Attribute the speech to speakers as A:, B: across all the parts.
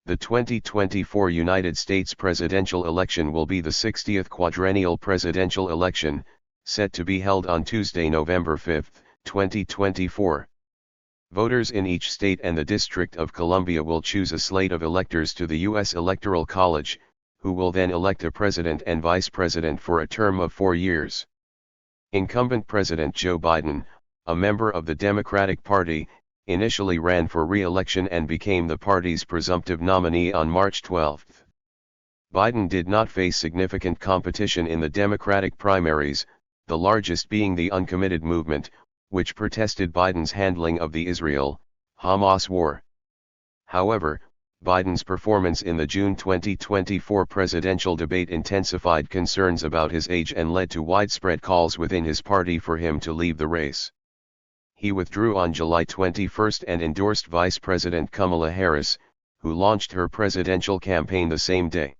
A: The 2024 United States presidential election will be the 60th quadrennial presidential election, set to be held on Tuesday, November 5, 2024. Voters in each state and the District of Columbia will choose a slate of electors to the U.S. Electoral College, who will then elect a president and vice president for a term of 4 years. Incumbent President Joe Biden, a member of the Democratic Party, initially ran for re-election and became the party's presumptive nominee on March 12. Biden did not face significant competition in the Democratic primaries, the largest being the Uncommitted movement, which protested Biden's handling of the Israel-Hamas war. However, Biden's performance in the June 2024 presidential debate intensified concerns about his age and led to widespread calls within his party for him to leave the race. He withdrew on July 21 and endorsed Vice President Kamala Harris, who launched her presidential campaign the same day.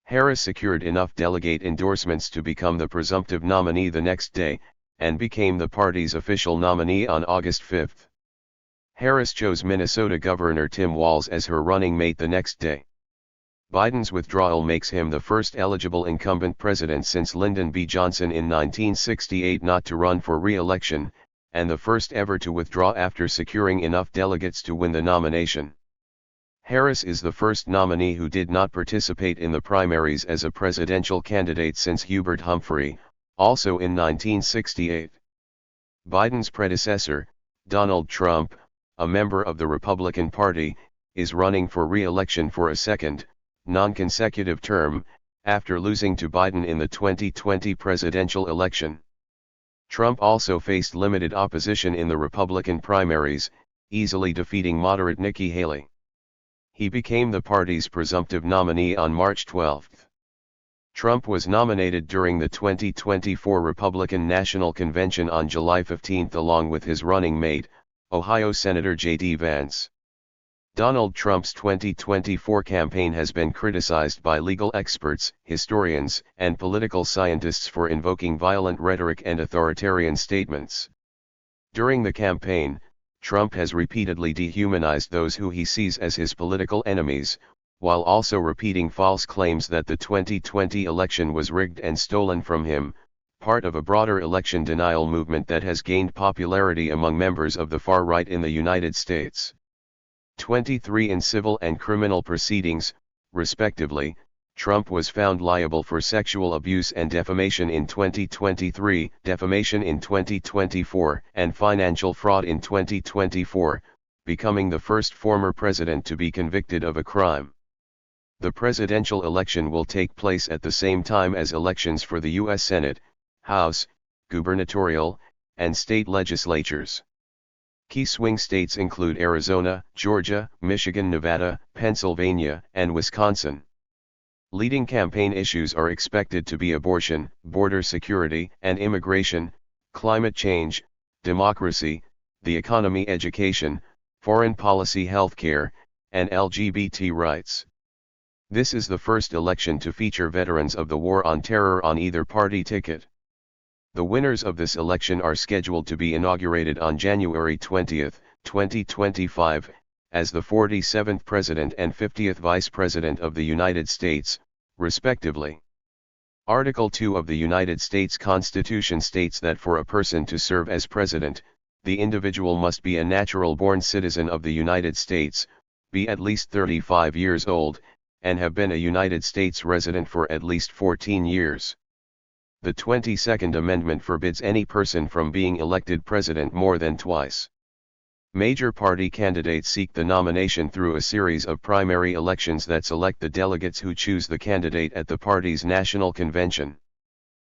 A: Harris secured enough delegate endorsements to become the presumptive nominee the next day, and became the party's official nominee on August 5. Harris chose Minnesota Governor Tim Walz as her running mate the next day. Biden's withdrawal makes him the first eligible incumbent president since Lyndon B. Johnson in 1968 not to run for re-election, and the first ever to withdraw after securing enough delegates to win the nomination. Harris is the first nominee who did not participate in the primaries as a presidential candidate since Hubert Humphrey, also in 1968. Biden's predecessor, Donald Trump, a member of the Republican Party, is running for re-election for a second, non-consecutive term, after losing to Biden in the 2020 presidential election. Trump also faced limited opposition in the Republican primaries, easily defeating moderate Nikki Haley. He became the party's presumptive nominee on March 12. Trump was nominated during the 2024 Republican National Convention on July 15 along with his running mate, Ohio Senator J.D. Vance. Donald Trump's 2024 campaign has been criticized by legal experts, historians, and political scientists for invoking violent rhetoric and authoritarian statements. During the campaign, Trump has repeatedly dehumanized those who he sees as his political enemies, while also repeating false claims that the 2020 election was rigged and stolen from him, part of a broader election denial movement that has gained popularity among members of the far right in the United States. 23 in civil and criminal proceedings, respectively, Trump was found liable for sexual abuse and defamation in 2023, defamation in 2024, and financial fraud in 2024, becoming the first former president to be convicted of a crime. The presidential election will take place at the same time as elections for the U.S. Senate, House, gubernatorial, and state legislatures. Key swing states include Arizona, Georgia, Michigan, Nevada, Pennsylvania, and Wisconsin. Leading campaign issues are expected to be abortion, border security and immigration, climate change, democracy, the economy, education, foreign policy, healthcare, and LGBT rights. This is the first election to feature veterans of the War on Terror on either party ticket. The winners of this election are scheduled to be inaugurated on January 20, 2025, as the 47th President and 50th Vice President of the United States, respectively. Article 2 of the United States Constitution states that for a person to serve as president, the individual must be a natural-born citizen of the United States, be at least 35 years old, and have been a United States resident for at least 14 years. The 22nd Amendment forbids any person from being elected president more than twice. Major party candidates seek the nomination through a series of primary elections that select the delegates who choose the candidate at the party's national convention.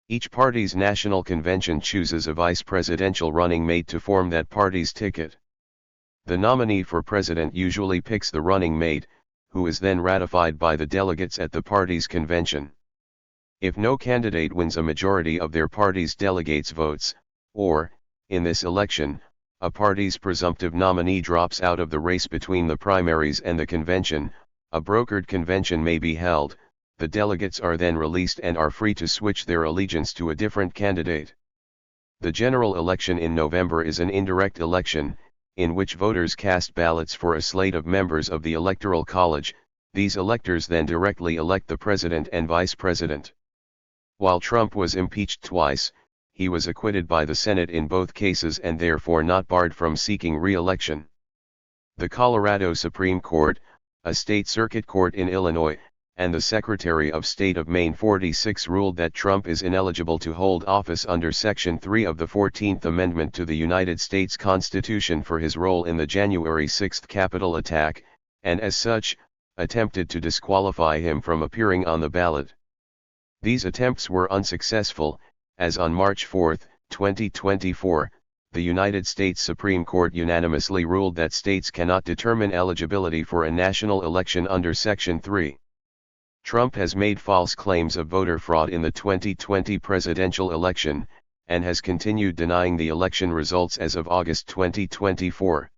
A: Each party's national convention chooses a vice presidential running mate to form that party's ticket. The nominee for president usually picks the running mate, who is then ratified by the delegates at the party's convention. If no candidate wins a majority of their party's delegates' votes, or, in this election, a party's presumptive nominee drops out of the race between the primaries and the convention, a brokered convention may be held, the delegates are then released and are free to switch their allegiance to a different candidate. The general election in November is an indirect election, in which voters cast ballots for a slate of members of the Electoral College, These electors then directly elect the president and vice president. While Trump was impeached twice, he was acquitted by the Senate in both cases and therefore not barred from seeking re-election. The Colorado Supreme Court, a state circuit court in Illinois, and the Secretary of State of Maine 46 ruled that Trump is ineligible to hold office under Section 3 of the 14th Amendment to the United States Constitution for his role in the January 6 Capitol attack, and as such, attempted to disqualify him from appearing on the ballot. These attempts were unsuccessful, as on March 4, 2024, the United States Supreme Court unanimously ruled that states cannot determine eligibility for a national election under Section 3. Trump has made false claims of voter fraud in the 2020 presidential election, and has continued denying the election results as of August 2024.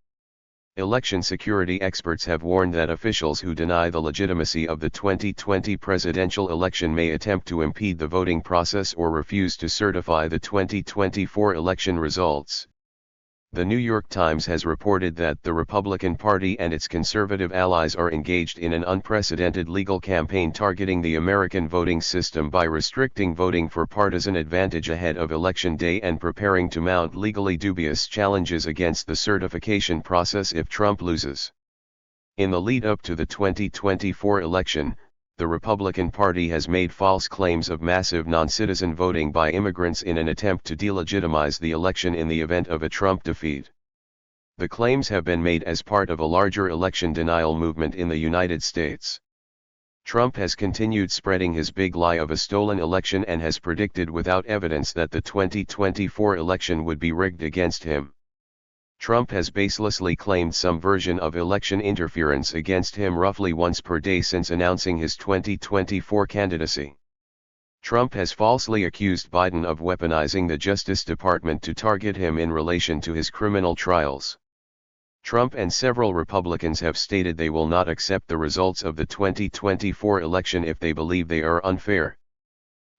A: Election security experts have warned that officials who deny the legitimacy of the 2020 presidential election may attempt to impede the voting process or refuse to certify the 2024 election results. The New York Times has reported that the Republican Party and its conservative allies are engaged in an unprecedented legal campaign targeting the American voting system by restricting voting for partisan advantage ahead of Election Day and preparing to mount legally dubious challenges against the certification process if Trump loses. In the lead-up to the 2024 election, the Republican Party has made false claims of massive non-citizen voting by immigrants in an attempt to delegitimize the election in the event of a Trump defeat. The claims have been made as part of a larger election denial movement in the United States. Trump has continued spreading his big lie of a stolen election and has predicted without evidence that the 2024 election would be rigged against him. Trump has baselessly claimed some version of election interference against him roughly once per day since announcing his 2024 candidacy. Trump has falsely accused Biden of weaponizing the Justice Department to target him in relation to his criminal trials. Trump and several Republicans have stated they will not accept the results of the 2024 election if they believe they are unfair.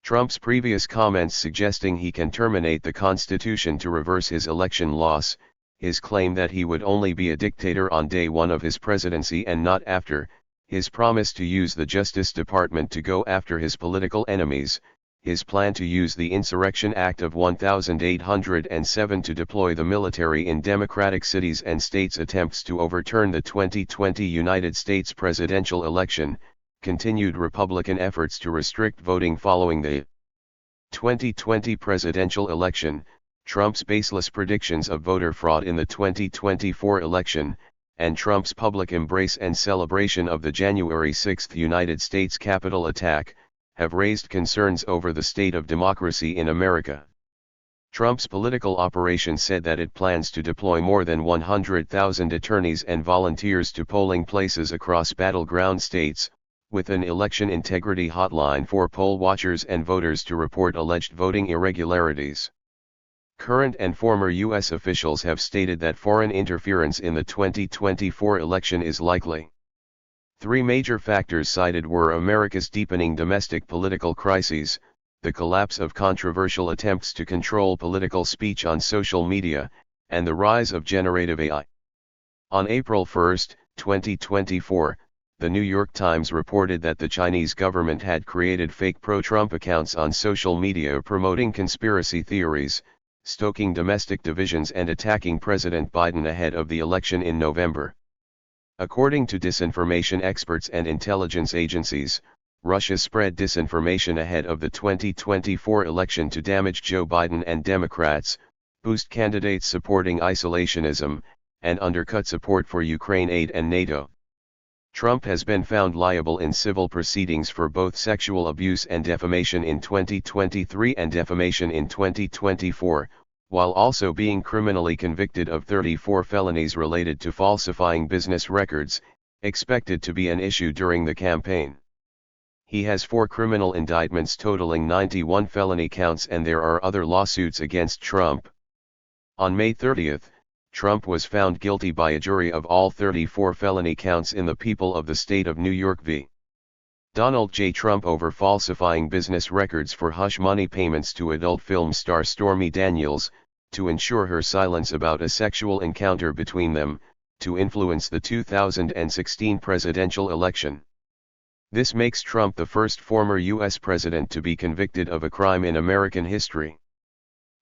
A: Trump's previous comments suggesting he can terminate the Constitution to reverse his election loss, his claim that he would only be a dictator on day one of his presidency and not after, his promise to use the Justice Department to go after his political enemies, his plan to use the Insurrection Act of 1807 to deploy the military in Democratic cities and states' attempts to overturn the 2020 United States presidential election, continued Republican efforts to restrict voting following the 2020 presidential election, Trump's baseless predictions of voter fraud in the 2024 election, and Trump's public embrace and celebration of the January 6 United States Capitol attack, have raised concerns over the state of democracy in America. Trump's political operation said that it plans to deploy more than 100,000 attorneys and volunteers to polling places across battleground states, with an election integrity hotline for poll watchers and voters to report alleged voting irregularities. Current and former U.S. officials have stated that foreign interference in the 2024 election is likely. Three major factors cited were America's deepening domestic political crises, the collapse of controversial attempts to control political speech on social media, and the rise of generative AI. On April 1, 2024, the New York Times reported that the Chinese government had created fake pro-Trump accounts on social media promoting conspiracy theories, stoking domestic divisions and attacking President Biden ahead of the election in November. According to disinformation experts and intelligence agencies, Russia spread disinformation ahead of the 2024 election to damage Joe Biden and Democrats, boost candidates supporting isolationism, and undercut support for Ukraine aid and NATO. Trump has been found liable in civil proceedings for both sexual abuse and defamation in 2023 and defamation in 2024, while also being criminally convicted of 34 felonies related to falsifying business records, expected to be an issue during the campaign. He has 4 criminal indictments totaling 91 felony counts, and there are other lawsuits against Trump. On May 30, Trump was found guilty by a jury of all 34 felony counts in the People of the State of New York v. Donald J. Trump over falsifying business records for hush money payments to adult film star Stormy Daniels, to ensure her silence about a sexual encounter between them, to influence the 2016 presidential election. This makes Trump the first former U.S. president to be convicted of a crime in American history.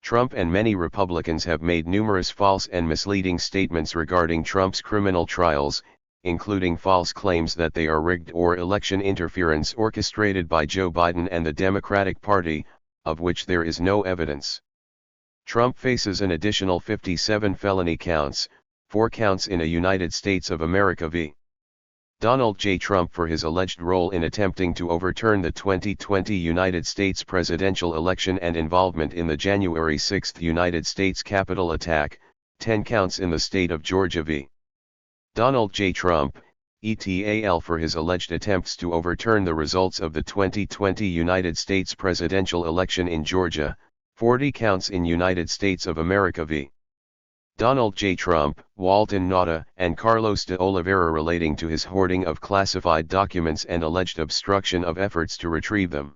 A: Trump and many Republicans have made numerous false and misleading statements regarding Trump's criminal trials, including false claims that they are rigged or election interference orchestrated by Joe Biden and the Democratic Party, of which there is no evidence. Trump faces an additional 57 felony counts, 4 counts in a United States of America v. Donald J. Trump for his alleged role in attempting to overturn the 2020 United States presidential election and involvement in the January 6 United States Capitol attack, 10 counts in the state of Georgia v. Donald J. Trump, et.al. for his alleged attempts to overturn the results of the 2020 United States presidential election in Georgia, 40 counts in United States of America v. Donald J. Trump, Walton Nauta, and Carlos de Oliveira relating to his hoarding of classified documents and alleged obstruction of efforts to retrieve them.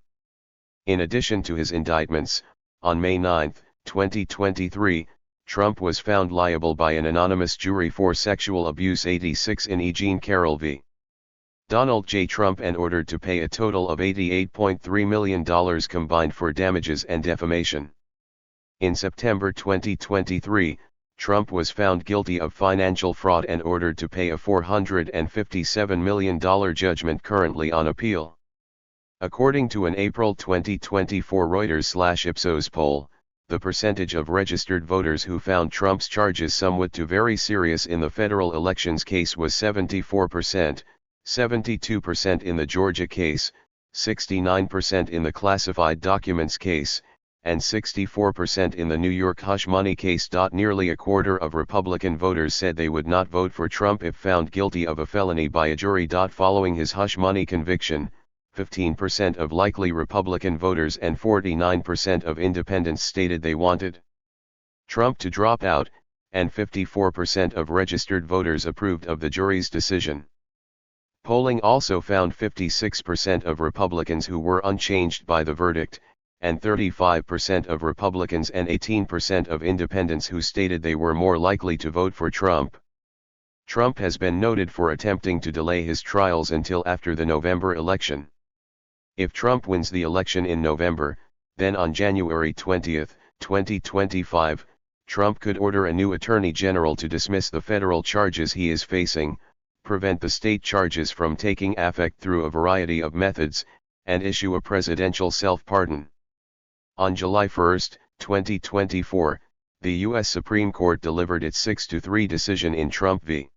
A: In addition to his indictments, on May 9, 2023, Trump was found liable by an anonymous jury for sexual abuse 86 in E. Jean Carroll v. Donald J. Trump and ordered to pay a total of $88.3 million combined for damages and defamation. In September 2023, Trump was found guilty of financial fraud and ordered to pay a $457 million judgment currently on appeal. According to an April 2024 Reuters/Ipsos poll, the percentage of registered voters who found Trump's charges somewhat too very serious in the federal elections case was 74%, 72% in the Georgia case, 69% in the classified documents case, and 64% in the New York hush money case. Nearly a quarter of Republican voters said they would not vote for Trump if found guilty of a felony by a jury. Following his hush money conviction, 15% of likely Republican voters and 49% of independents stated they wanted Trump to drop out, and 54% of registered voters approved of the jury's decision. Polling also found 56% of Republicans who were unchanged by the verdict, and 35% of Republicans and 18% of independents who stated they were more likely to vote for Trump. Trump has been noted for attempting to delay his trials until after the November election. If Trump wins the election in November, then on January 20, 2025, Trump could order a new attorney general to dismiss the federal charges he is facing, prevent the state charges from taking effect through a variety of methods, and issue a presidential self-pardon. On July 1, 2024, the U.S. Supreme Court delivered its 6-3 decision in Trump v.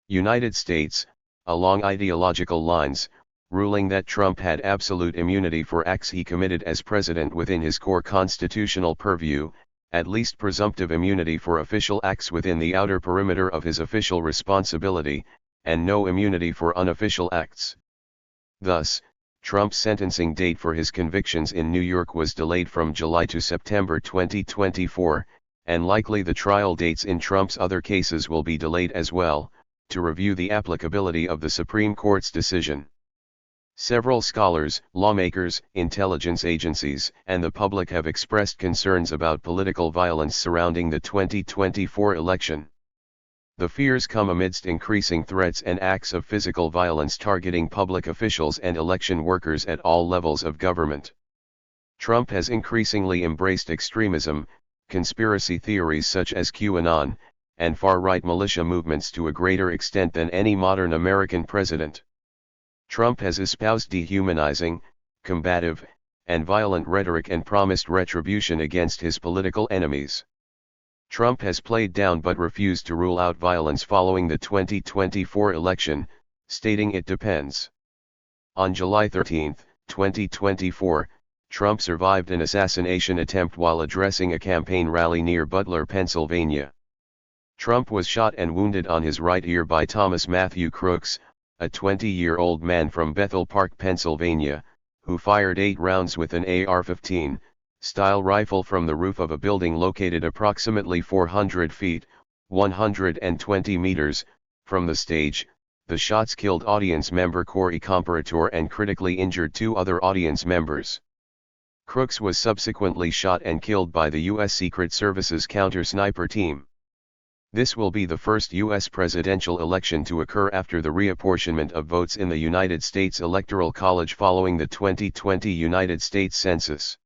A: United States, along ideological lines, ruling that Trump had absolute immunity for acts he committed as president within his core constitutional purview, at least presumptive immunity for official acts within the outer perimeter of his official responsibility, and no immunity for unofficial acts. Thus, Trump's sentencing date for his convictions in New York was delayed from July to September 2024, and likely the trial dates in Trump's other cases will be delayed as well, to review the applicability of the Supreme Court's decision. Several scholars, lawmakers, intelligence agencies, and the public have expressed concerns about political violence surrounding the 2024 election. The fears come amidst increasing threats and acts of physical violence targeting public officials and election workers at all levels of government. Trump has increasingly embraced extremism, conspiracy theories such as QAnon, and far-right militia movements to a greater extent than any modern American president. Trump has espoused dehumanizing, combative, and violent rhetoric and promised retribution against his political enemies. Trump has played down but refused to rule out violence following the 2024 election, stating it depends. On July 13, 2024, Trump survived an assassination attempt while addressing a campaign rally near Butler, Pennsylvania. Trump was shot and wounded on his right ear by Thomas Matthew Crooks, a 20-year-old man from Bethel Park, Pennsylvania, who fired 8 rounds with an AR-15 style rifle from the roof of a building located approximately 400 feet, 120 meters, from the stage. The shots killed audience member Corey Comparator and critically injured 2 other audience members. Crooks was subsequently shot and killed by the U.S. Secret Service's counter-sniper team. This will be the first U.S. presidential election to occur after the reapportionment of votes in the United States Electoral College following the 2020 United States Census.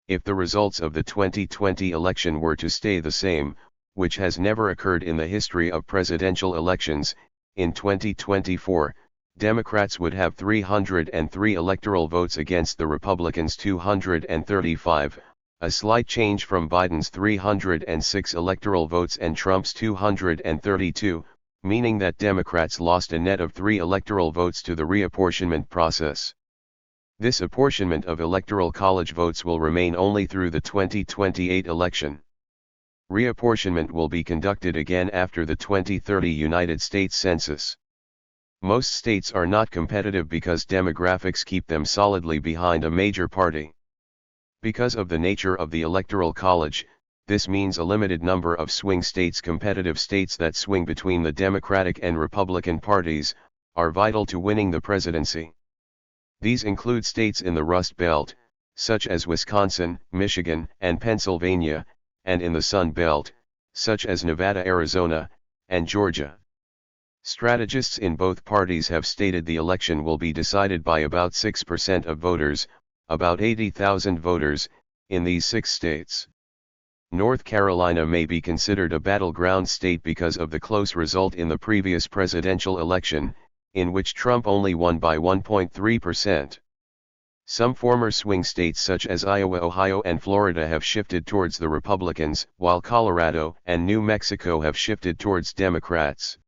A: If the results of the 2020 election were to stay the same, which has never occurred in the history of presidential elections, in 2024, Democrats would have 303 electoral votes against the Republicans' 235, a slight change from Biden's 306 electoral votes and Trump's 232, meaning that Democrats lost a net of 3 electoral votes to the reapportionment process. This apportionment of Electoral College votes will remain only through the 2028 election. Reapportionment will be conducted again after the 2030 United States Census. Most states are not competitive because demographics keep them solidly behind a major party. Because of the nature of the Electoral College, this means a limited number of swing states. Competitive states that swing between the Democratic and Republican parties are vital to winning the presidency. These include states in the Rust Belt, such as Wisconsin, Michigan, and Pennsylvania, and in the Sun Belt, such as Nevada, Arizona, and Georgia. Strategists in both parties have stated the election will be decided by about 6% of voters, about 80,000 voters, in these 6 states. North Carolina may be considered a battleground state because of the close result in the previous presidential election, in which Trump only won by 1.3%. Some former swing states such as Iowa, Ohio, and Florida have shifted towards the Republicans, while Colorado and New Mexico have shifted towards Democrats.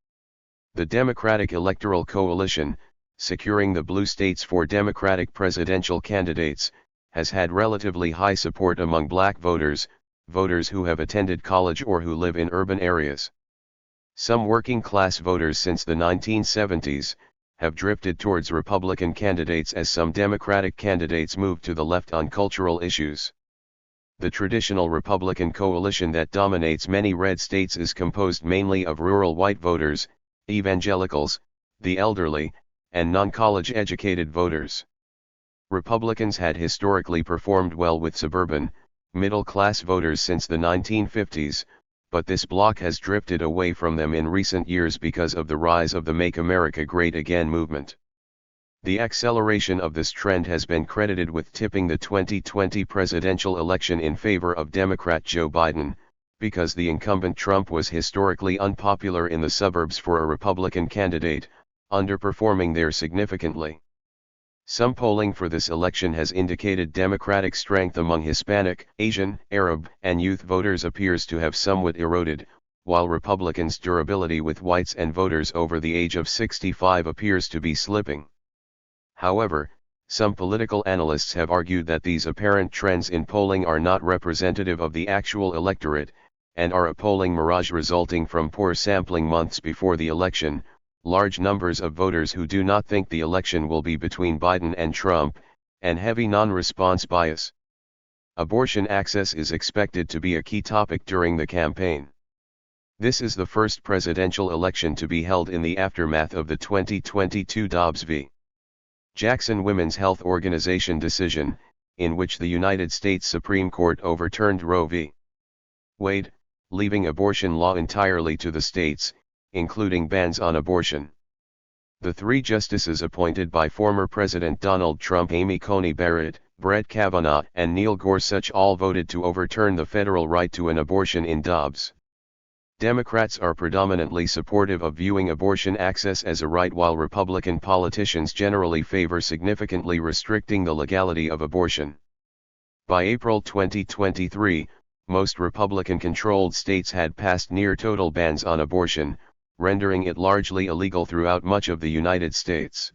A: The Democratic Electoral Coalition, securing the blue states for Democratic presidential candidates, has had relatively high support among black voters, voters who have attended college or who live in urban areas. Some working-class voters since the 1970s have drifted towards Republican candidates as some Democratic candidates moved to the left on cultural issues. The traditional Republican coalition that dominates many red states is composed mainly of rural white voters, evangelicals, the elderly, and non-college educated voters. Republicans had historically performed well with suburban, middle-class voters since the 1950s, but this bloc has drifted away from them in recent years because of the rise of the Make America Great Again movement. The acceleration of this trend has been credited with tipping the 2020 presidential election in favor of Democrat Joe Biden, because the incumbent Trump was historically unpopular in the suburbs for a Republican candidate, underperforming there significantly. Some polling for this election has indicated Democratic strength among Hispanic, Asian, Arab, and youth voters appears to have somewhat eroded, while Republicans' durability with whites and voters over the age of 65 appears to be slipping. However, some political analysts have argued that these apparent trends in polling are not representative of the actual electorate, and are a polling mirage resulting from poor sampling months before the election, large numbers of voters who do not think the election will be between Biden and Trump, and heavy non-response bias. Abortion access is expected to be a key topic during the campaign. This is the first presidential election to be held in the aftermath of the 2022 Dobbs v. Jackson Women's Health Organization decision, in which the United States Supreme Court overturned Roe v. Wade, leaving abortion law entirely to the states, including bans on abortion. The 3 justices appointed by former President Donald Trump, Amy Coney Barrett, Brett Kavanaugh, and Neil Gorsuch all voted to overturn the federal right to an abortion in Dobbs. Democrats are predominantly supportive of viewing abortion access as a right, while Republican politicians generally favor significantly restricting the legality of abortion. By April 2023, most Republican-controlled states had passed near-total bans on abortion, rendering it largely illegal throughout much of the United States.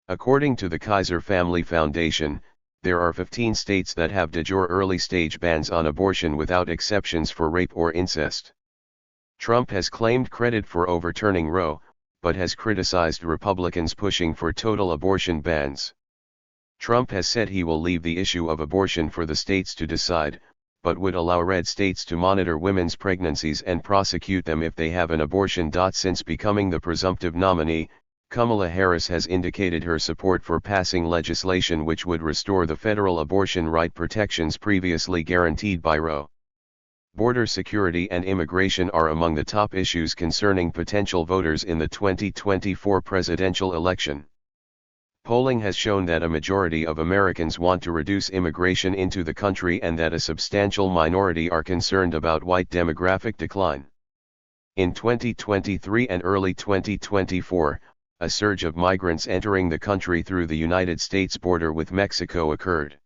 A: According to the Kaiser Family Foundation, there are 15 states that have de jure early-stage bans on abortion without exceptions for rape or incest. Trump has claimed credit for overturning Roe, but has criticized Republicans pushing for total abortion bans. Trump has said he will leave the issue of abortion for the states to decide, but would allow red states to monitor women's pregnancies and prosecute them if they have an abortion. Since becoming the presumptive nominee, Kamala Harris has indicated her support for passing legislation which would restore the federal abortion right protections previously guaranteed by Roe Border security and immigration are among the top issues concerning potential voters in the 2024 presidential election. Polling has shown that a majority of Americans want to reduce immigration into the country and that a substantial minority are concerned about white demographic decline. In 2023 and early 2024, a surge of migrants entering the country through the United States border with Mexico occurred.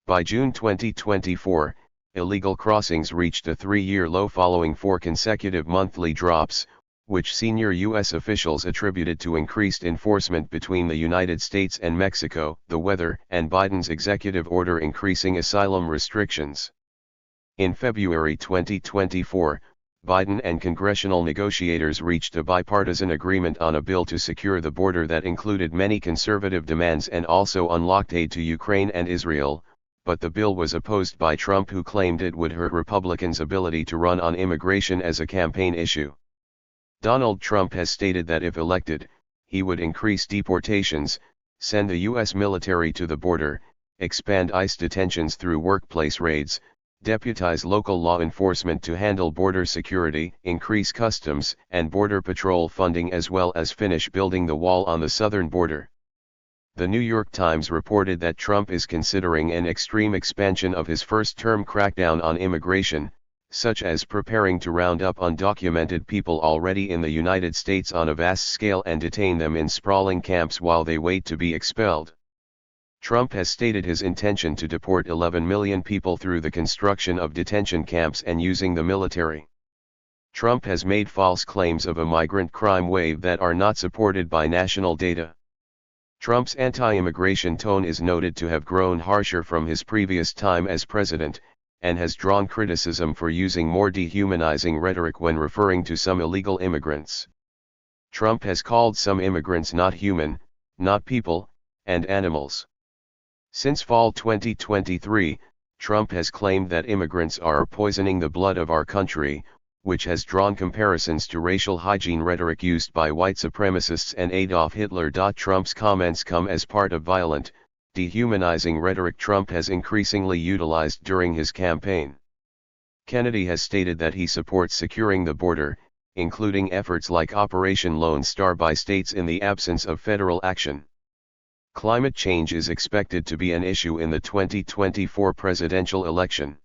A: By June 2024, illegal crossings reached a 3-year low following 4 consecutive monthly drops, which senior U.S. officials attributed to increased enforcement between the United States and Mexico, the weather, and Biden's executive order increasing asylum restrictions. In February 2024, Biden and congressional negotiators reached a bipartisan agreement on a bill to secure the border that included many conservative demands and also unlocked aid to Ukraine and Israel, but the bill was opposed by Trump, who claimed it would hurt Republicans' ability to run on immigration as a campaign issue. Donald Trump has stated that if elected, he would increase deportations, send the U.S. military to the border, expand ICE detentions through workplace raids, deputize local law enforcement to handle border security, increase customs and border patrol funding, as well as finish building the wall on the southern border. The New York Times reported that Trump is considering an extreme expansion of his first-term crackdown on immigration, such as preparing to round up undocumented people already in the United States on a vast scale and detain them in sprawling camps while they wait to be expelled. Trump has stated his intention to deport 11 million people through the construction of detention camps and using the military. Trump has made false claims of a migrant crime wave that are not supported by national data. Trump's anti-immigration tone is noted to have grown harsher from his previous time as president, and has drawn criticism for using more dehumanizing rhetoric when referring to some illegal immigrants. Trump has called some immigrants not human, not people, and animals. Since fall 2023, Trump has claimed that immigrants are poisoning the blood of our country, which has drawn comparisons to racial hygiene rhetoric used by white supremacists and Adolf Hitler. Trump's comments come as part of violent, dehumanizing rhetoric Trump has increasingly utilized during his campaign. Kennedy has stated that he supports securing the border, including efforts like Operation Lone Star by states in the absence of federal action. Climate change is expected to be an issue in the 2024 presidential election.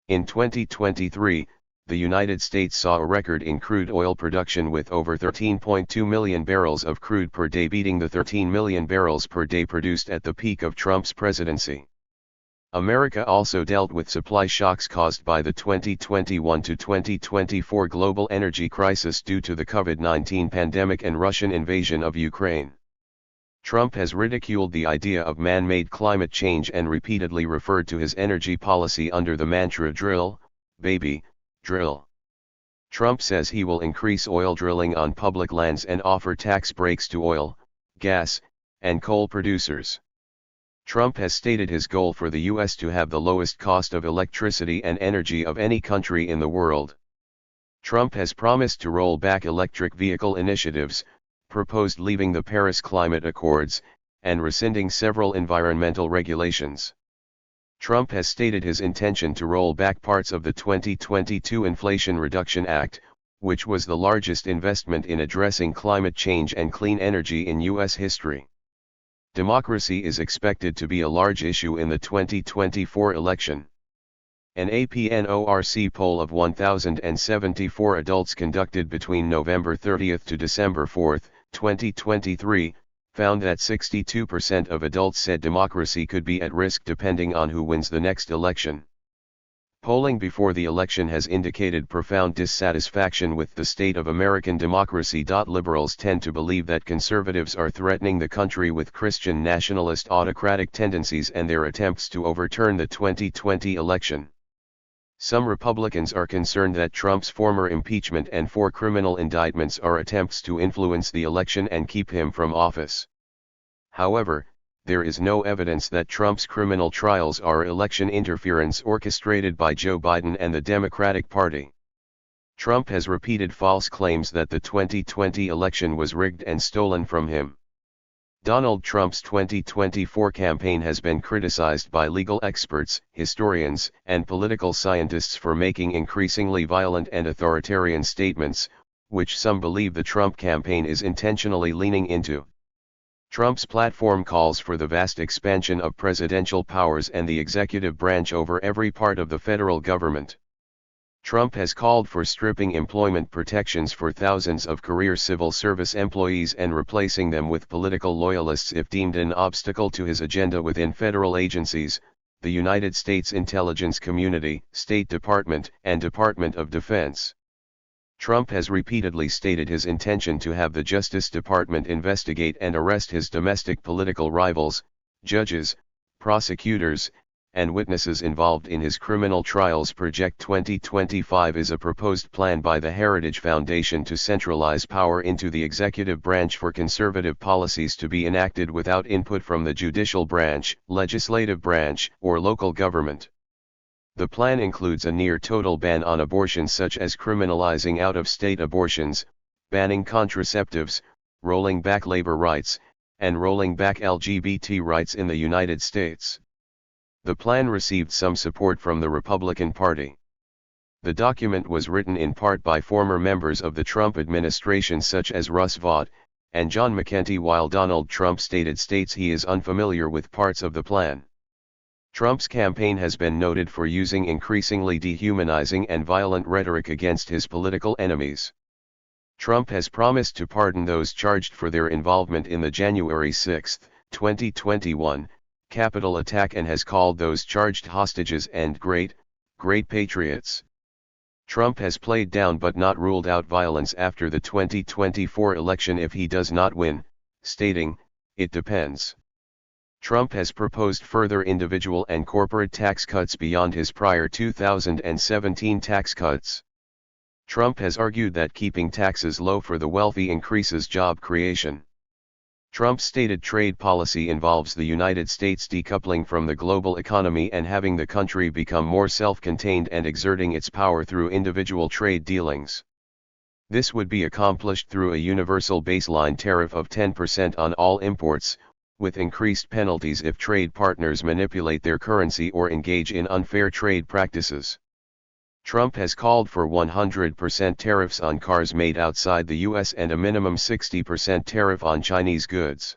A: In 2023, the United States saw a record in crude oil production with over 13.2 million barrels of crude per day, beating the 13 million barrels per day produced at the peak of Trump's presidency. America also dealt with supply shocks caused by the 2021 to 2024 global energy crisis due to the COVID-19 pandemic and Russian invasion of Ukraine. Trump has ridiculed the idea of man-made climate change and repeatedly referred to his energy policy under the mantra "drill, baby, drill." Trump says he will increase oil drilling on public lands and offer tax breaks to oil, gas, and coal producers. Trump has stated his goal for the U.S. to have the lowest cost of electricity and energy of any country in the world. Trump has promised to roll back electric vehicle initiatives, proposed leaving the Paris Climate Accords, and rescinding several environmental regulations. Trump has stated his intention to roll back parts of the 2022 Inflation Reduction Act, which was the largest investment in addressing climate change and clean energy in U.S. history. Democracy is expected to be a large issue in the 2024 election. An APNORC poll of 1,074 adults conducted between November 30 to December 4, 2023, found that 62% of adults said democracy could be at risk depending on who wins the next election. Polling before the election has indicated profound dissatisfaction with the state of American democracy. Liberals tend to believe that conservatives are threatening the country with Christian nationalist autocratic tendencies and their attempts to overturn the 2020 election. Some Republicans are concerned that Trump's former impeachment and 4 criminal indictments are attempts to influence the election and keep him from office. However, there is no evidence that Trump's criminal trials are election interference orchestrated by Joe Biden and the Democratic Party. Trump has repeated false claims that the 2020 election was rigged and stolen from him. Donald Trump's 2024 campaign has been criticized by legal experts, historians, and political scientists for making increasingly violent and authoritarian statements, which some believe the Trump campaign is intentionally leaning into. Trump's platform calls for the vast expansion of presidential powers and the executive branch over every part of the federal government. Trump has called for stripping employment protections for thousands of career civil service employees and replacing them with political loyalists if deemed an obstacle to his agenda within federal agencies, the United States Intelligence Community, State Department, and Department of Defense. Trump has repeatedly stated his intention to have the Justice Department investigate and arrest his domestic political rivals, judges, prosecutors, and witnesses involved in his criminal trials. Project 2025 is a proposed plan by the Heritage Foundation to centralize power into the executive branch for conservative policies to be enacted without input from the judicial branch, legislative branch, or local government. The plan includes a near-total ban on abortion, such as criminalizing out-of-state abortions, banning contraceptives, rolling back labor rights, and rolling back LGBT rights in the United States. The plan received some support from the Republican Party. The document was written in part by former members of the Trump administration such as Russ Vought and John McEntee, while Donald Trump states he is unfamiliar with parts of the plan. Trump's campaign has been noted for using increasingly dehumanizing and violent rhetoric against his political enemies. Trump has promised to pardon those charged for their involvement in the January 6, 2021, Capitol attack and has called those charged hostages and great patriots. Trump has played down but not ruled out violence after the 2024 election if he does not win, stating, "It depends." Trump has proposed further individual and corporate tax cuts beyond his prior 2017 tax cuts. Trump has argued that keeping taxes low for the wealthy increases job creation. Trump's stated trade policy involves the United States decoupling from the global economy and having the country become more self-contained and exerting its power through individual trade dealings. This would be accomplished through a universal baseline tariff of 10% on all imports, with increased penalties if trade partners manipulate their currency or engage in unfair trade practices. Trump has called for 100% tariffs on cars made outside the U.S. and a minimum 60% tariff on Chinese goods.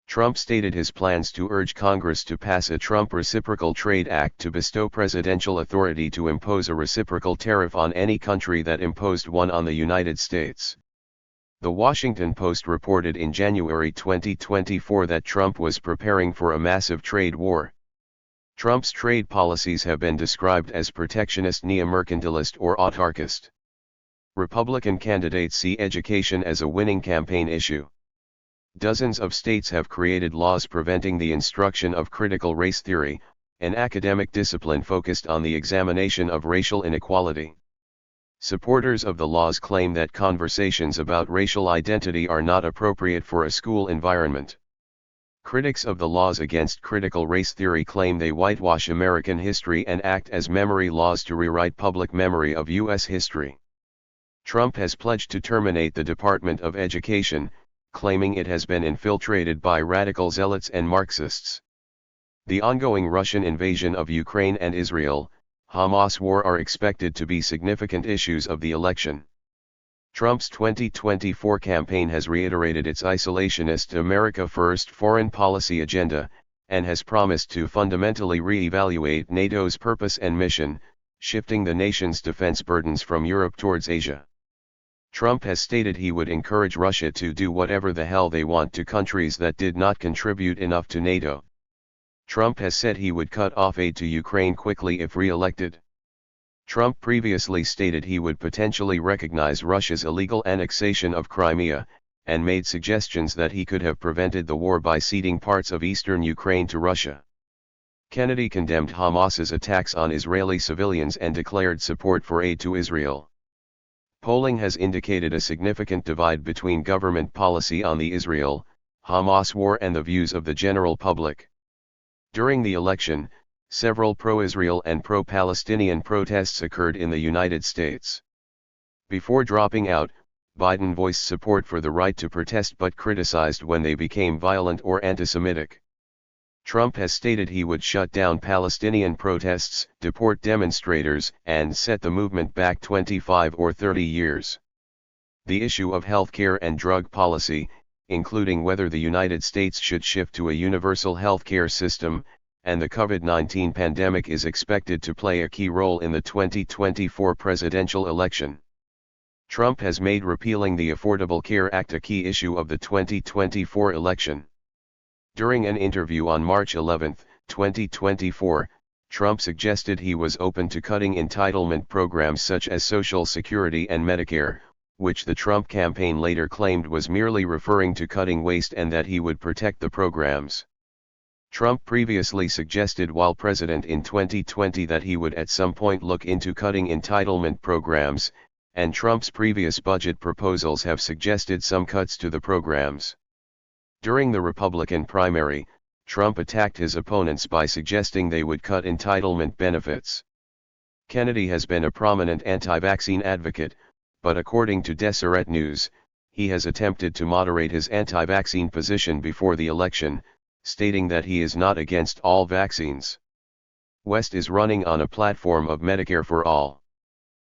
A: Trump stated his plans to urge Congress to pass a Trump Reciprocal Trade Act to bestow presidential authority to impose a reciprocal tariff on any country that imposed one on the United States. The Washington Post reported in January 2024 that Trump was preparing for a massive trade war. Trump's trade policies have been described as protectionist, neo-mercantilist, or autarkist. Republican candidates see education as a winning campaign issue. Dozens of states have created laws preventing the instruction of critical race theory, an academic discipline focused on the examination of racial inequality. Supporters of the laws claim that conversations about racial identity are not appropriate for a school environment. Critics of the laws against critical race theory claim they whitewash American history and act as memory laws to rewrite public memory of U.S. history. Trump has pledged to terminate the Department of Education, claiming it has been infiltrated by radical zealots and Marxists. The ongoing Russian invasion of Ukraine and Israel, Hamas war are expected to be significant issues of the election. Trump's 2024 campaign has reiterated its isolationist America First foreign policy agenda, and has promised to fundamentally re-evaluate NATO's purpose and mission, shifting the nation's defense burdens from Europe towards Asia. Trump has stated he would encourage Russia to do whatever the hell they want to countries that did not contribute enough to NATO. Trump has said he would cut off aid to Ukraine quickly if re-elected. Trump previously stated he would potentially recognize Russia's illegal annexation of Crimea, and made suggestions that he could have prevented the war by ceding parts of eastern Ukraine to Russia. Kennedy condemned Hamas's attacks on Israeli civilians and declared support for aid to Israel. Polling has indicated a significant divide between government policy on the Israel-Hamas war and the views of the general public. During the election, several pro-Israel and pro-Palestinian protests occurred in the United States. Before dropping out, Biden voiced support for the right to protest but criticized when they became violent or anti-Semitic. Trump has stated he would shut down Palestinian protests, deport demonstrators, and set the movement back 25 or 30 years. The issue of healthcare and drug policy, including whether the United States should shift to a universal healthcare system, and the COVID-19 pandemic is expected to play a key role in the 2024 presidential election. Trump has made repealing the Affordable Care Act a key issue of the 2024 election. During an interview on March 11, 2024, Trump suggested he was open to cutting entitlement programs such as Social Security and Medicare, which the Trump campaign later claimed was merely referring to cutting waste and that he would protect the programs. Trump previously suggested while president in 2020 that he would at some point look into cutting entitlement programs, and Trump's previous budget proposals have suggested some cuts to the programs. During the Republican primary, Trump attacked his opponents by suggesting they would cut entitlement benefits. Kennedy has been a prominent anti-vaccine advocate, but according to Deseret News, he has attempted to moderate his anti-vaccine position before the election, stating that he is not against all vaccines. West is running on a platform of Medicare for all.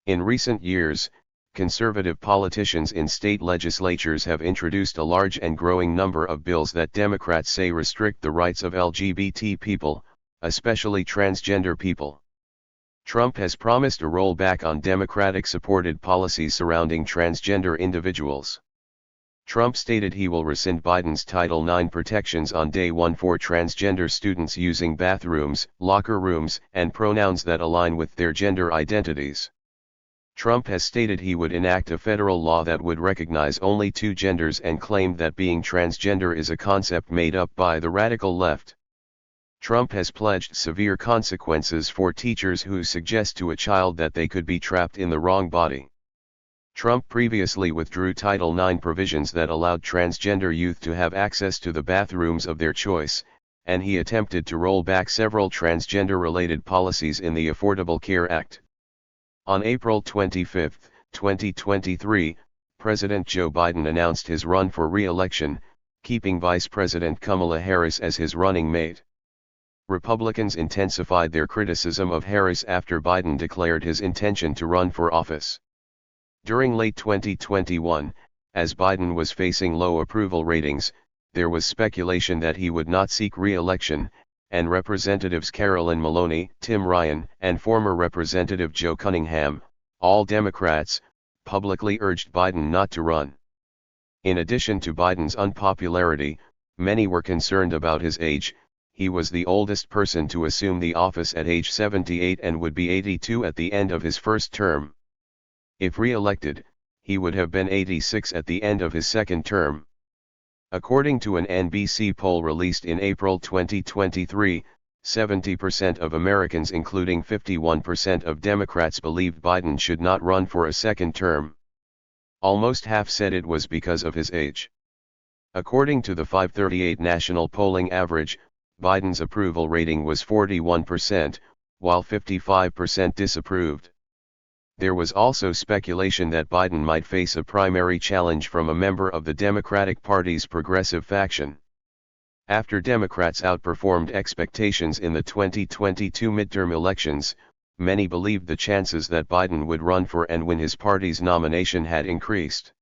A: In recent years, conservative politicians in state legislatures have introduced a large and growing number of bills that Democrats say restrict the rights of LGBT people, especially transgender people. Trump has promised a rollback on Democratic-supported policies surrounding transgender individuals. Trump stated he will rescind Biden's Title IX protections on day one for transgender students using bathrooms, locker rooms, and pronouns that align with their gender identities. Trump has stated he would enact a federal law that would recognize only two genders and claimed that being transgender is a concept made up by the radical left. Trump has pledged severe consequences for teachers who suggest to a child that they could be trapped in the wrong body. Trump previously withdrew Title IX provisions that allowed transgender youth to have access to the bathrooms of their choice, and he attempted to roll back several transgender-related policies in the Affordable Care Act. On April 25, 2023, President Joe Biden announced his run for re-election, keeping Vice President Kamala Harris as his running mate. Republicans intensified their criticism of Harris after Biden declared his intention to run for office. During late 2021, as Biden was facing low approval ratings, there was speculation that he would not seek re-election, and Representatives Carolyn Maloney, Tim Ryan, and former Representative Joe Cunningham, all Democrats, publicly urged Biden not to run. In addition to Biden's unpopularity, many were concerned about his age. He was the oldest person to assume the office at age 78 and would be 82 at the end of his first term. If re-elected, he would have been 86 at the end of his second term. According to an NBC poll released in April 2023, 70% of Americans, including 51% of Democrats, believed Biden should not run for a second term. Almost half said it was because of his age. According to the 538 national polling average, Biden's approval rating was 41%, while 55% disapproved. There was also speculation that Biden might face a primary challenge from a member of the Democratic Party's progressive faction. After Democrats outperformed expectations in the 2022 midterm elections, many believed the chances that Biden would run for and win his party's nomination had increased.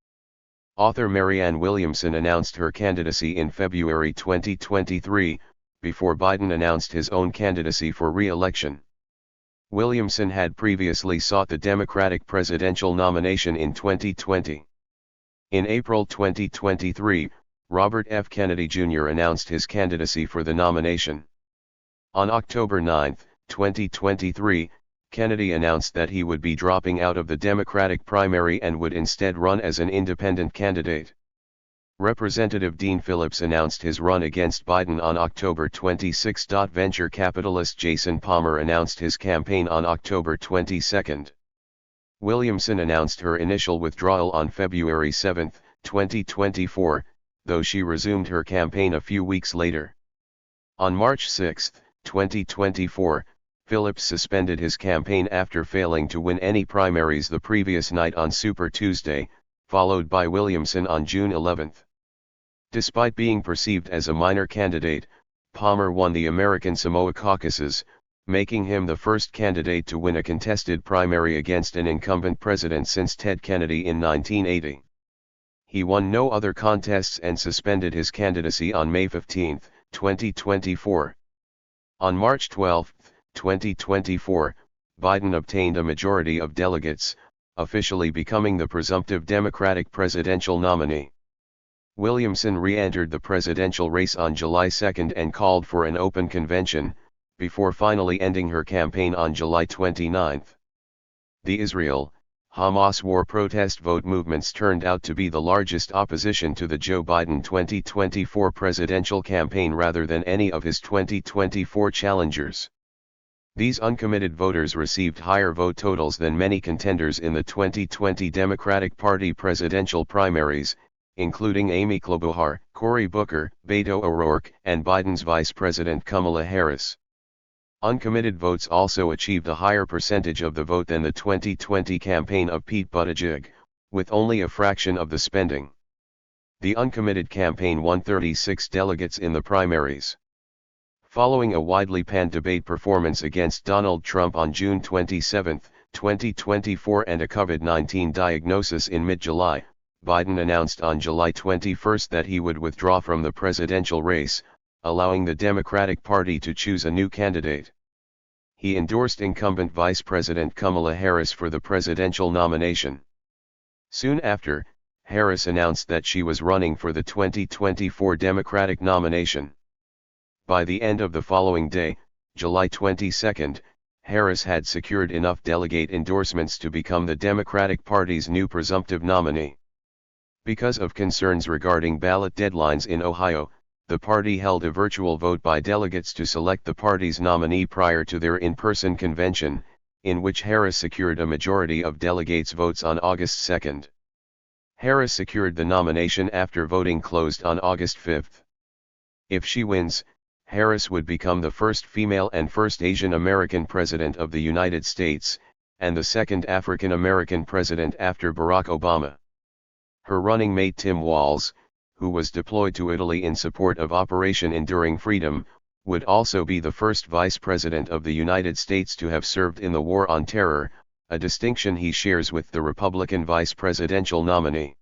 A: Author Marianne Williamson announced her candidacy in February 2023, before Biden announced his own candidacy for re-election. Williamson had previously sought the Democratic presidential nomination in 2020. In April 2023, Robert F. Kennedy Jr. announced his candidacy for the nomination. On October 9, 2023, Kennedy announced that he would be dropping out of the Democratic primary and would instead run as an independent candidate. Representative Dean Phillips announced his run against Biden on October 26. Venture capitalist Jason Palmer announced his campaign on October 22. Williamson announced her initial withdrawal on February 7, 2024, though she resumed her campaign a few weeks later. On March 6, 2024, Phillips suspended his campaign after failing to win any primaries the previous night on Super Tuesday, followed by Williamson on June 11. Despite being perceived as a minor candidate, Palmer won the American Samoa caucuses, making him the first candidate to win a contested primary against an incumbent president since Ted Kennedy in 1980. He won no other contests and suspended his candidacy on May 15, 2024. On March 12, 2024, Biden obtained a majority of delegates, officially becoming the presumptive Democratic presidential nominee. Williamson re-entered the presidential race on July 2 and called for an open convention, before finally ending her campaign on July 29. The Israel-Hamas war protest vote movements turned out to be the largest opposition to the Joe Biden 2024 presidential campaign rather than any of his 2024 challengers. These uncommitted voters received higher vote totals than many contenders in the 2020 Democratic Party presidential primaries, including Amy Klobuchar, Cory Booker, Beto O'Rourke, and Biden's Vice President Kamala Harris. Uncommitted votes also achieved a higher percentage of the vote than the 2020 campaign of Pete Buttigieg, with only a fraction of the spending. The uncommitted campaign won 36 delegates in the primaries. Following a widely panned debate performance against Donald Trump on June 27, 2024 and a COVID-19 diagnosis in mid-July, Biden announced on July 21 that he would withdraw from the presidential race, allowing the Democratic Party to choose a new candidate. He endorsed incumbent Vice President Kamala Harris for the presidential nomination. Soon after, Harris announced that she was running for the 2024 Democratic nomination. By the end of the following day, July 22, Harris had secured enough delegate endorsements to become the Democratic Party's new presumptive nominee. Because of concerns regarding ballot deadlines in Ohio, the party held a virtual vote by delegates to select the party's nominee prior to their in-person convention, in which Harris secured a majority of delegates' votes on August 2. Harris secured the nomination after voting closed on August 5. If she wins, Harris would become the first female and first Asian American president of the United States, and the second African American president after Barack Obama. Her running mate Tim Walz, who was deployed to Italy in support of Operation Enduring Freedom, would also be the first Vice President of the United States to have served in the War on Terror, a distinction he shares with the Republican vice presidential nominee.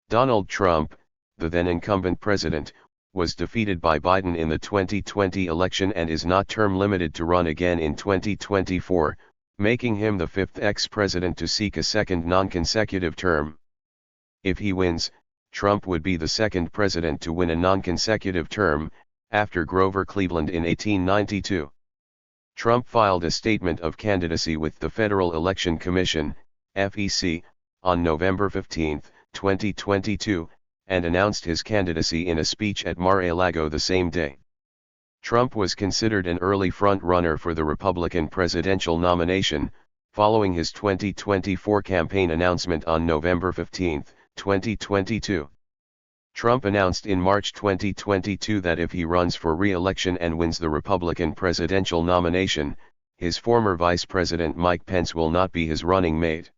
A: Donald Trump, the then incumbent president, was defeated by Biden in the 2020 election and is not term-limited to run again in 2024, making him the fifth ex-president to seek a second non-consecutive term. If he wins, Trump would be the second president to win a non-consecutive term, after Grover Cleveland in 1892. Trump filed a statement of candidacy with the Federal Election Commission, FEC, on November 15, 2022, and announced his candidacy in a speech at Mar-a-Lago the same day. Trump was considered an early front-runner for the Republican presidential nomination, following his 2024 campaign announcement on November 15, 2022. Trump announced in March 2022 that if he runs for re-election and wins the Republican presidential nomination, his former Vice President Mike Pence will not be his running mate.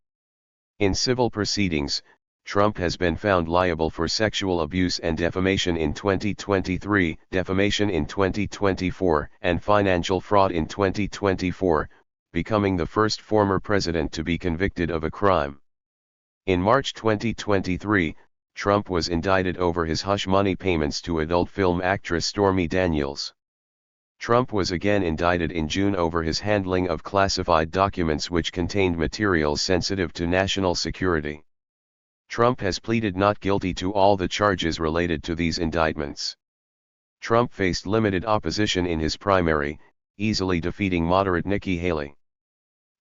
A: In civil proceedings, Trump has been found liable for sexual abuse and defamation in 2023, defamation in 2024, and financial fraud in 2024, becoming the first former president to be convicted of a crime. In March 2023, Trump was indicted over his hush money payments to adult film actress Stormy Daniels. Trump was again indicted in June over his handling of classified documents which contained materials sensitive to national security. Trump has pleaded not guilty to all the charges related to these indictments. Trump faced limited opposition in his primary, easily defeating moderate Nikki Haley.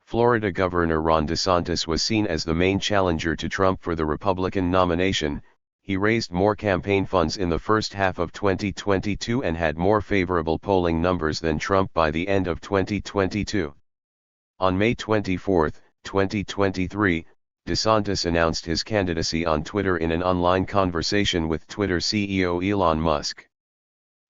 A: Florida Governor Ron DeSantis was seen as the main challenger to Trump for the Republican nomination. He raised more campaign funds in the first half of 2022 and had more favorable polling numbers than Trump by the end of 2022. On May 24, 2023, DeSantis announced his candidacy on Twitter in an online conversation with Twitter CEO Elon Musk.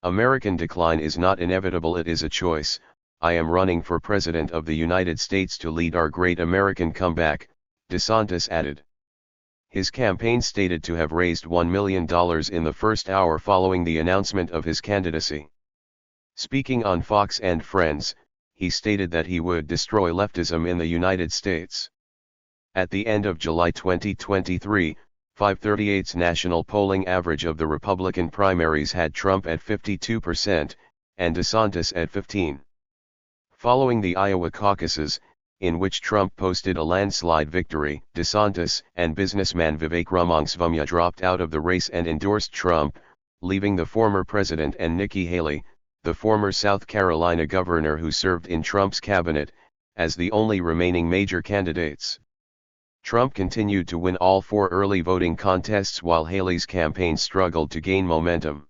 A: "American decline is not inevitable, it is a choice. I am running for President of the United States to lead our great American comeback," DeSantis added. his campaign stated to have raised $1 million in the first hour following the announcement of his candidacy. Speaking on Fox and Friends, he stated that he would destroy leftism in the United States. At the end of July 2023, 538's national polling average of the Republican primaries had Trump at 52%, and DeSantis at 15%. Following the Iowa caucuses, in which Trump posted a landslide victory, DeSantis and businessman Vivek Ramaswamy dropped out of the race and endorsed Trump, leaving the former president and Nikki Haley, the former South Carolina governor who served in Trump's cabinet, as the only remaining major candidates. Trump continued to win all 4 early voting contests while Haley's campaign struggled to gain momentum.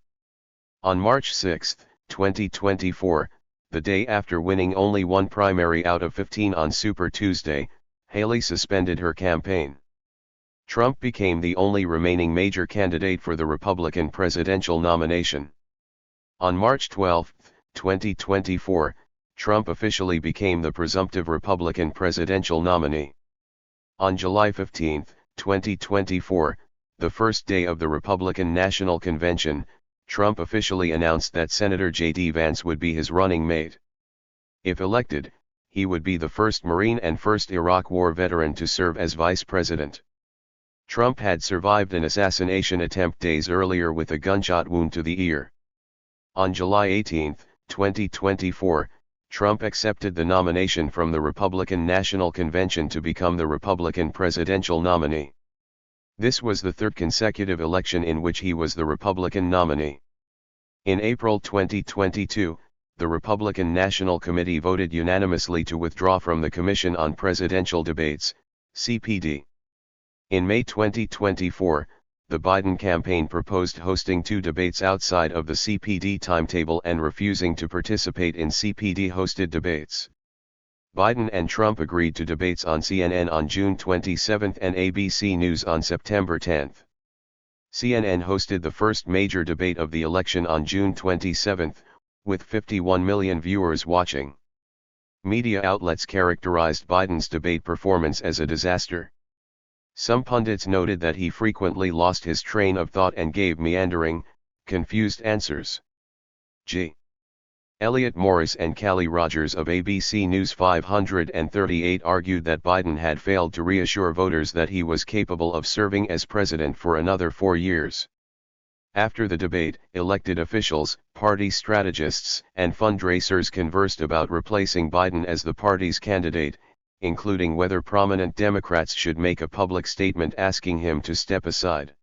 A: On March 6, 2024, the day after winning only 1 primary out of 15 on Super Tuesday, Haley suspended her campaign. Trump became the only remaining major candidate for the Republican presidential nomination. On March 12, 2024, Trump officially became the presumptive Republican presidential nominee. On July 15, 2024, the first day of the Republican National Convention, Trump officially announced that Senator J.D. Vance would be his running mate. If elected, he would be the first Marine and first Iraq War veteran to serve as vice president. Trump had survived an assassination attempt days earlier with a gunshot wound to the ear. On July 18, 2024, Trump accepted the nomination from the Republican National Convention to become the Republican presidential nominee. This was the 3rd consecutive election in which he was the Republican nominee. In April 2022, the Republican National Committee voted unanimously to withdraw from the Commission on Presidential Debates, CPD. In May 2024, the Biden campaign proposed hosting 2 debates outside of the CPD timetable and refusing to participate in CPD-hosted debates. Biden and Trump agreed to debates on CNN on June 27 and ABC News on September 10. CNN hosted the first major debate of the election on June 27, with 51 million viewers watching. Media outlets characterized Biden's debate performance as a disaster. Some pundits noted that he frequently lost his train of thought and gave meandering, confused answers. G. Elliot Morris and Callie Rogers of ABC News 538 argued that Biden had failed to reassure voters that he was capable of serving as president for another 4 years. After the debate, elected officials, party strategists, and fundraisers conversed about replacing Biden as the party's candidate, including whether prominent Democrats should make a public statement asking him to step aside.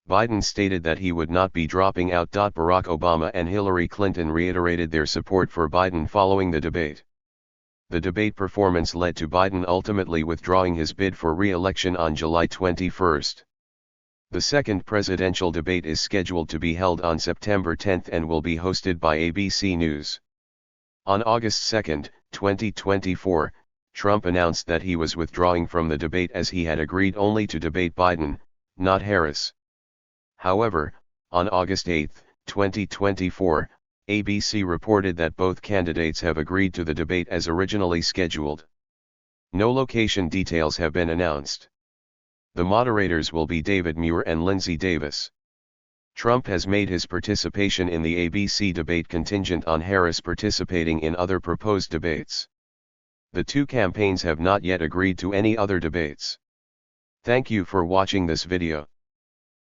A: Biden stated that he would not be dropping out. Barack Obama and Hillary Clinton reiterated their support for Biden following the debate. The debate performance led to Biden ultimately withdrawing his bid for re-election on July 21. The second presidential debate is scheduled to be held on September 10 and will be hosted by ABC News. On August 2, 2024, Trump announced that he was withdrawing from the debate as he had agreed only to debate Biden, not Harris. However, on August 8, 2024, ABC reported that both candidates have agreed to the debate as originally scheduled. No location details have been announced. The moderators will be David Muir and Lindsey Davis. Trump has made his participation in the ABC debate contingent on Harris participating in other proposed debates. The 2 campaigns have not yet agreed to any other debates. Thank you for watching this video.